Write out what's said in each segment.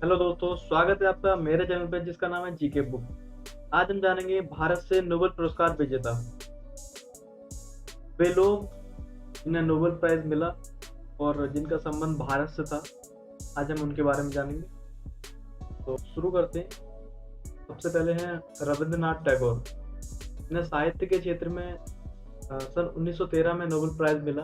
Hello दोस्तों, स्वागत है आपका मेरे चैनल पे जिसका नाम है जीके बुक। आज हम जानेंगे भारत से नोबेल पुरस्कार विजेता वे लोग जिन्हें नोबेल प्राइज मिला और जिनका संबंध भारत से था। आज हम उनके बारे में जानेंगे, तो शुरू करते हैं। सबसे पहले हैं रविंद्रनाथ टैगोर। इन्हें साहित्य के क्षेत्र में सन 1913 में नोबेल प्राइज मिला।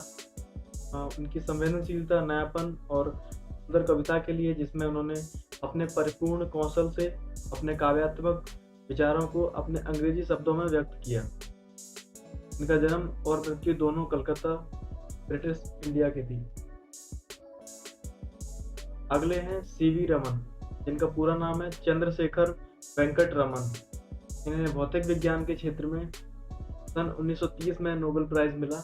उनकी संवेदनशीलता, नयापन और सुंदर कविता के लिए, जिसमें उन्होंने अपने परिपूर्ण कौशल से अपने काव्यात्मक विचारों को अपने अंग्रेजी शब्दों में व्यक्त किया। इनका जन्म और मृत्यु दोनों कलकत्ता, ब्रिटिश इंडिया की थी। अगले हैं सीवी रमन, जिनका पूरा नाम है चंद्रशेखर वेंकट रमन। इन्हें भौतिक विज्ञान के क्षेत्र में सन 1930 में नोबेल प्राइज मिला।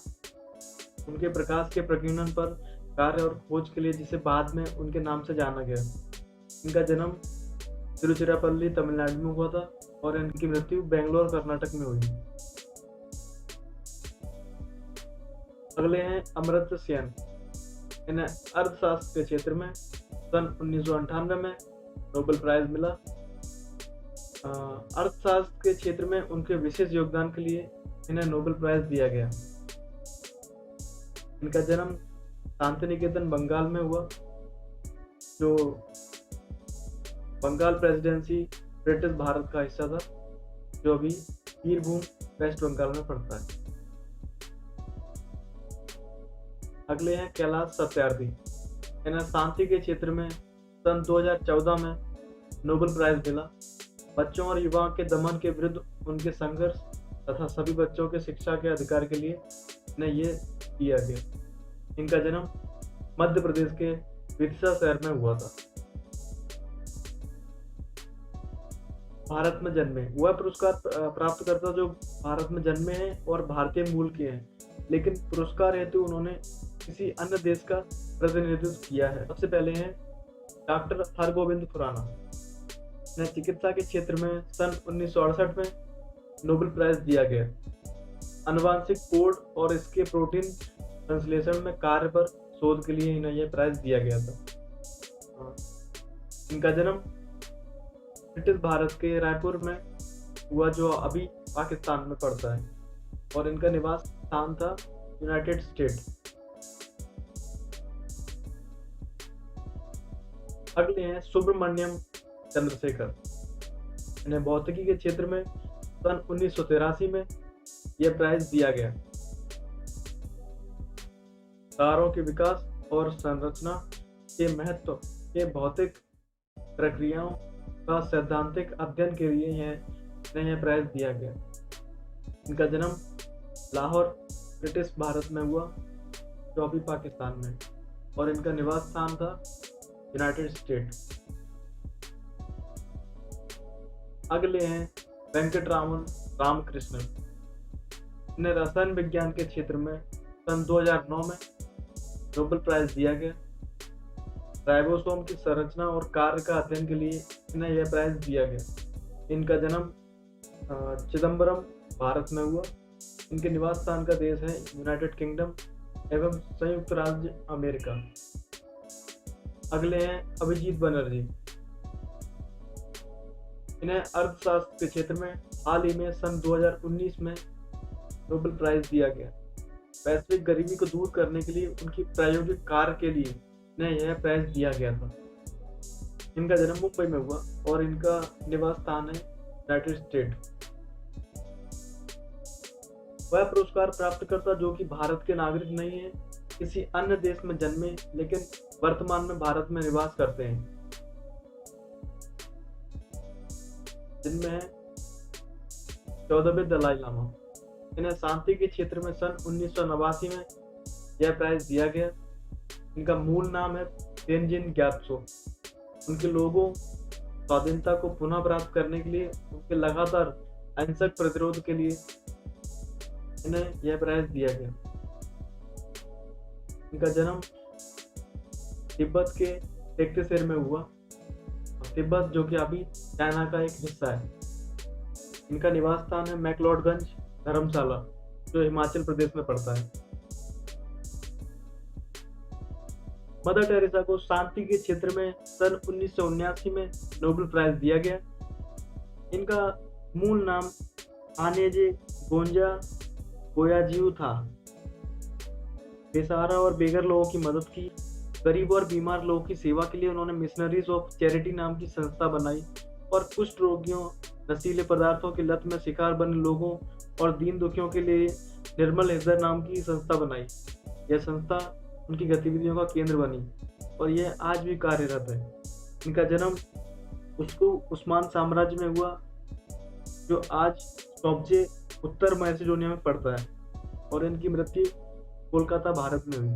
उनके प्रकाश के प्रकीर्णन पर कार्य और खोज के लिए, जिसे बाद में उनके नाम से जाना गया। इनका जन्म तिरुचिरापल्ली, तमिलनाडु में हुआ था और इनकी मृत्यु बेंगलोर, कर्नाटक में हुई। अगले हैं अमर्त्य सेन। इन्हें अर्थशास्त्र के क्षेत्र में सन 1998 में नोबेल प्राइज मिला। अर्थशास्त्र के क्षेत्र में उनके विशेष योगदान के लिए इन्हें नोबेल प्राइज दिया गया। इनका जन्म शांति निकेतन, बंगाल में हुआ, जो बंगाल प्रेसिडेंसी ब्रिटिश भारत का हिस्सा था, जो अभी बीरभूम, वेस्ट बंगाल में पड़ता है। अगले हैं कैलाश सत्यार्थी। इन्हें शांति के क्षेत्र में सन 2014 में नोबेल प्राइज मिला। बच्चों और युवाओं के दमन के विरुद्ध उनके संघर्ष तथा सभी बच्चों के शिक्षा के अधिकार के लिए इन्हें ये किया गया। इनका जन्म मध्य प्रदेश के विदिशा शहर में हुआ था। भारत में जन्मे। वह पुरस्कार प्राप्तकर्ता जो भारत में जन्मे हैं और भारतीय मूल के हैं, लेकिन पुरस्कार हेतु उन्होंने किसी अन्य देश का प्रतिनिधित्व किया है। सबसे पहले हैं डॉक्टर हरगोविंद खुराना। इन्हें चिकित्सा के क्षेत्र में सन 1968 में नोबेल प्राइज दिया गया। आनुवांशिक कोड और इसके प्रोटीन संश्लेषण में कार्य पर शोध के लिए इन्हें यह प्राइज दिया गया था। इनका जन्म ब्रिटिश भारत के रायपुर में हुआ, जो अभी पाकिस्तान में पड़ता है, और इनका निवास स्थान था यूनाइटेड स्टेट। अगले हैं सुब्रमण्यम चंद्रशेखर। इन्हें भौतिकी के क्षेत्र में सन 1983 में यह प्राइज दिया गया। तारों के विकास और संरचना के महत्व के भौतिक प्रक्रियाओं का सैद्धांतिक अध्ययन के लिए यह प्राइज दिया गया। इनका जन्म लाहौर, ब्रिटिश भारत में हुआ, जो अभी पाकिस्तान में, और इनका निवास स्थान था यूनाइटेड स्टेट। अगले हैं वेंकटरामन रामकृष्णन। इन्हें रसायन विज्ञान के क्षेत्र में सन 2009 में नोबेल प्राइज दिया गया। राइबोसोम की संरचना और कार्य का अध्ययन के लिए इन्हें यह प्राइज दिया गया। इनका जन्म चिदम्बरम, भारत में हुआ। इनके निवास स्थान का देश है यूनाइटेड किंगडम एवं संयुक्त राज्य अमेरिका। अगले हैं अभिजीत बनर्जी। इन्हें अर्थशास्त्र के क्षेत्र में हाल ही में सन 2019 में नोबेल प्राइज दिया गया। वैश्विक गरीबी को दूर करने के लिए उनकी प्रायोगिक कार्य के लिए इन्हें यह प्राइज दिया गया था। इनका जन्म मुंबई में हुआ और इनका निवास स्थान है यूनाइटेड स्टेट। वह पुरस्कार प्राप्तकर्ता जो कि भारत के नागरिक नहीं है, किसी अन्य देश में जन्मे लेकिन वर्तमान में भारत में निवास करते हैं, जिनमें है 14वें दलाई लामा। इन्हें शांति के क्षेत्र में सन 1989 में यह प्राइज दिया गया। इनका मूल नाम है तेनजिन ग्यात्सो। उनके लोगों स्वाधीनता को पुनः प्राप्त करने के लिए, उनके लगातार अहिंसक प्रतिरोध के लिए इन्हें यह प्राइज दिया गया। इनका जन्म तिब्बत के तेक्केशेर में हुआ, तिब्बत जो कि अभी चाइना का एक हिस्सा है। इनका निवास स्थान है मैक्लोडगंज, धर्मशाला, जो हिमाचल प्रदेश में पड़ता है। मदर टेरेसा को शांति के क्षेत्र में सन 1979 में नोबेल प्राइज दिया गया। इनका मूल नाम आनेजे गोंजा गोयाजिऊ था। बेसहारा और बेघर लोगों की मदद की। गरीब और बीमार लोगों की सेवा के लिए उन्होंने मिशनरीज ऑफ चैरिटी नाम की संस्था बनाई और कुष्ठ रोगियों, नशीले पदार्थों की लत में शिकार बने लोगों और दीन दुखियों के लिए निर्मल हृदय नाम की संस्था बनाई। यह संस्था उनकी गतिविधियों का केंद्र बनी और यह आज भी कार्यरत है। इनका जन्म उस्मान साम्राज्य में हुआ, जो आज स्कॉप्जे उत्तर मैसेडोनिया में पड़ता है, और इनकी मृत्यु कोलकाता, भारत में हुई।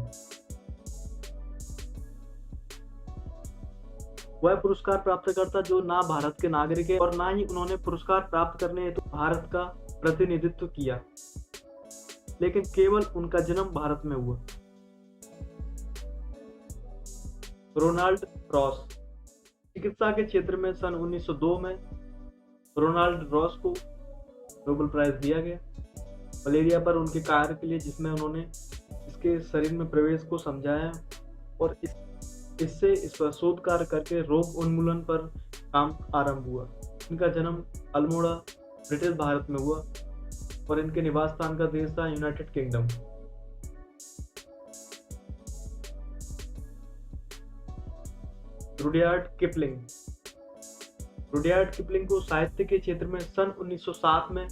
वह पुरस्कार प्राप्तकर्ता जो ना भारत के नागरिक है और ना ही उन्होंने पुरस्कार प्राप्त करने हेतु भारत का प्रतिनिधित्व किया, लेकिन केवल उनका जन्म भारत में हुआ। Ronald Ross. चिकित्सा के क्षेत्र में सन 1902 में रोनाल्ड रॉस को नोबेल प्राइज दिया गया मलेरिया पर उनके कार्य के लिए, जिसमें उन्होंने इसके शरीर में प्रवेश को समझाया और इससे इस पर शोध कार्य करके रोग उन्मूलन पर काम आरंभ हुआ। इनका जन्म अल्मोड़ा, ब्रिटिश भारत में हुआ और इनके निवास स्थान का देश था United kingdom. Rudyard Kipling. Rudyard Kipling को साहित्य के क्षेत्र में सन 1907 में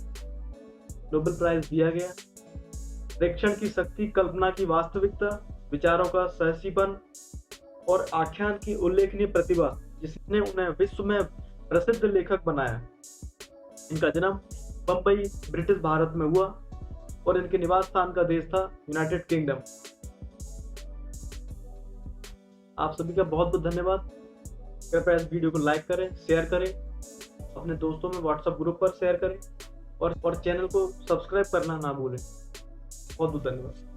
नोबेल प्राइज दिया गया। प्रेक्षण की शक्ति, कल्पना की वास्तविकता, विचारों का सहसीपन और आख्यान की उल्लेखनीय प्रतिभा, जिसने उन्हें विश्व में प्रसिद्ध लेखक बनाया। इनका जन्म बम्बई, ब्रिटिश भारत में हुआ और इनके निवास स्थान का देश था यूनाइटेड किंगडम। आप सभी का बहुत बहुत धन्यवाद। कृपया इस वीडियो को लाइक करें, शेयर करें, अपने दोस्तों में व्हाट्सएप ग्रुप पर शेयर करें और चैनल को सब्सक्राइब करना ना भूलें। बहुत बहुत धन्यवाद।